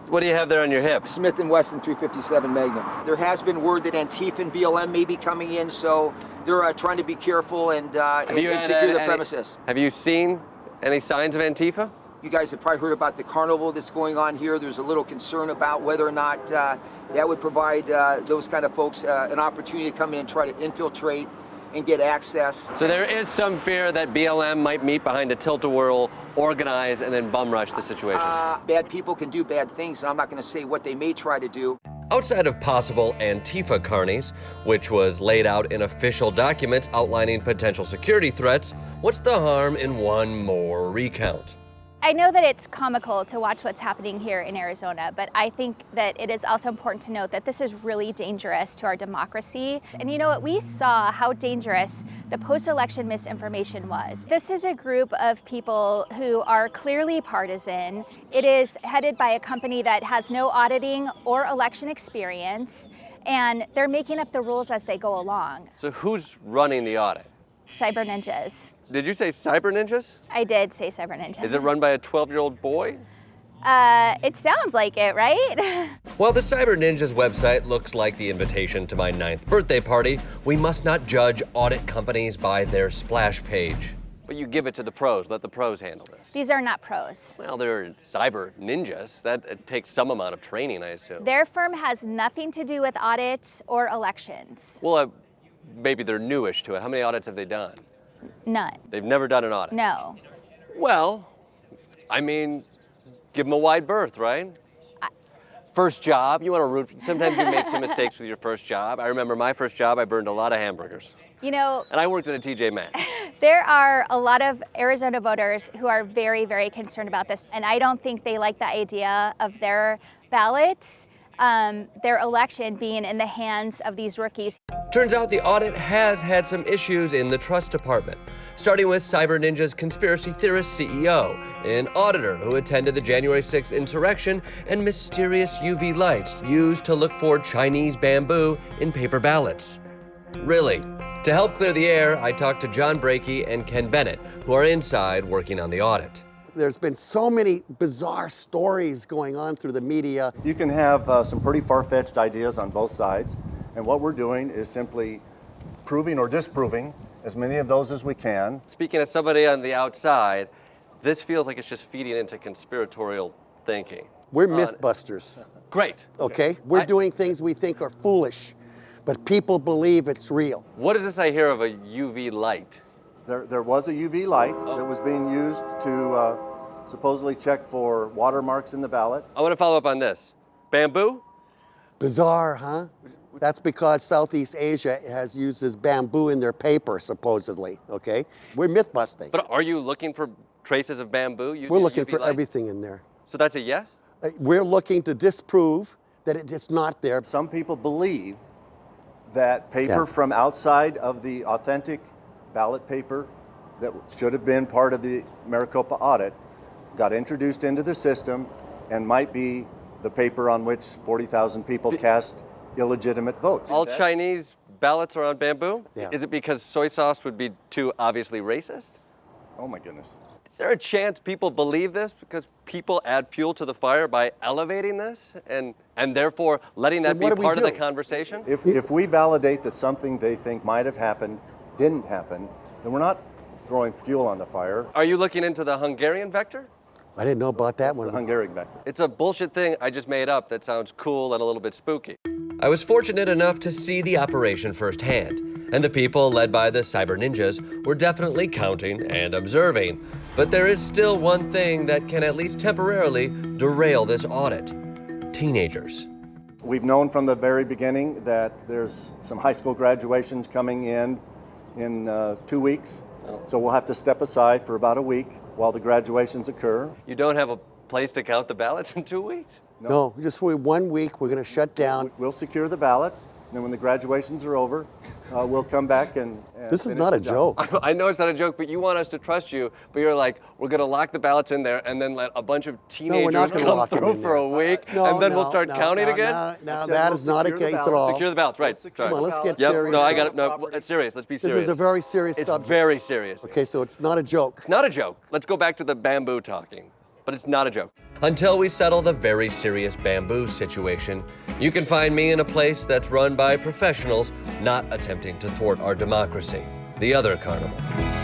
What do you have there on your hip? Smith & Wesson 357 Magnum. There has been word that Antifa and BLM may be coming in, so they're trying to be careful and secure the premises. Have you seen any signs of Antifa? You guys have probably heard about the carnival that's going on here. There's a little concern about whether or not that would provide those kind of folks an opportunity to come in and try to infiltrate and get access. So there is some fear that BLM might meet behind a tilt-a-whirl, organize, and then bum rush the situation. Bad people can do bad things, and I'm not going to say what they may try to do. Outside of possible Antifa carnies, which was laid out in official documents outlining potential security threats, what's the harm in one more recount? I know that it's comical to watch what's happening here in Arizona, but I think that it is also important to note that this is really dangerous to our democracy. And you know what? We saw how dangerous the post-election misinformation was. This is a group of people who are clearly partisan. It is headed by a company that has no auditing or election experience, and they're making up the rules as they go along. So who's running the audit? Cyber ninjas. Did you say cyber ninjas? I did say cyber ninjas. Is it run by a 12-year-old boy? It sounds like it, right? While the Cyber Ninjas website looks like the invitation to my 9th birthday party, we must not judge audit companies by their splash page. But you give it to the pros. Let the pros handle this. These are not pros. Well, they're cyber ninjas. That takes some amount of training, I assume. Their firm has nothing to do with audits or elections. Well, maybe they're newish to it. How many audits have they done? None. They've never done an audit? No. Well, I mean, give them a wide berth, right? First job, you want to root. Sometimes you make some mistakes with your first job. I remember my first job, I burned a lot of hamburgers. You know, and I worked at a TJ Maxx. There are a lot of Arizona voters who are very, very concerned about this, and I don't think they like the idea of their ballots, their election being in the hands of these rookies. Turns out the audit has had some issues in the trust department, starting with Cyber Ninja's conspiracy theorist CEO, an auditor who attended the January 6th insurrection, and mysterious UV lights used to look for Chinese bamboo in paper ballots. Really? To help clear the air, I talked to John Brakey and Ken Bennett, who are inside working on the audit. There's been so many bizarre stories going on through the media. You can have some pretty far-fetched ideas on both sides, and what we're doing is simply proving or disproving as many of those as we can. Speaking as somebody on the outside, this feels like it's just feeding into conspiratorial thinking. We're mythbusters. Great. Okay? We're doing things we think are foolish, but people believe it's real. What is this I hear of a UV light? There was a UV light that was being used to supposedly check for watermarks in the ballot. I want to follow up on this. Bamboo? Bizarre, huh? That's because Southeast Asia uses bamboo in their paper, supposedly, okay? We're myth busting. But are you looking for traces of bamboo using We're looking UV for light? everything in there. So that's a yes? We're looking to disprove that it's not there. Some people believe that paper from outside of the authentic ballot paper that should have been part of the Maricopa audit got introduced into the system and might be the paper on which 40,000 people cast illegitimate votes. All Chinese ballots are on bamboo? Yeah. Is it because soy sauce would be too obviously racist? Oh my goodness. Is there a chance people believe this because people add fuel to the fire by elevating this and therefore letting that be part of the conversation? If we validate that something they think might have happened didn't happen, then we're not throwing fuel on the fire. Are you looking into the Hungarian vector? I didn't know about that That's one. the Hungarian vector. It's a bullshit thing I just made up that sounds cool and a little bit spooky. I was fortunate enough to see the operation firsthand, and the people led by the Cyber Ninjas were definitely counting and observing. But there is still one thing that can at least temporarily derail this audit: teenagers. We've known from the very beginning that there's some high school graduations coming in 2 weeks. So we'll have to step aside for about a week while the graduations occur. You don't have a place to count the ballots in 2 weeks? No, just for 1 week, we're going to shut down. We'll secure the ballots, and then when the graduations are over, we'll come back and This is not a joke. I know it's not a joke, but you want us to trust you, but you're like, we're going to lock the ballots in there and then let a bunch of teenagers come through for a week, and then we'll start counting again? No, that is not a case at all. Secure the ballots, right. Come on, let's get Yep, serious. no, I got it. No, it's serious. Let's be serious. This is a very serious subject. It's very serious. Okay, so it's not a joke. It's not a joke. Let's go back to the bamboo talking. but it's not a joke. Until we settle the very serious bamboo situation, you can find me in a place that's run by professionals not attempting to thwart our democracy, the other carnival.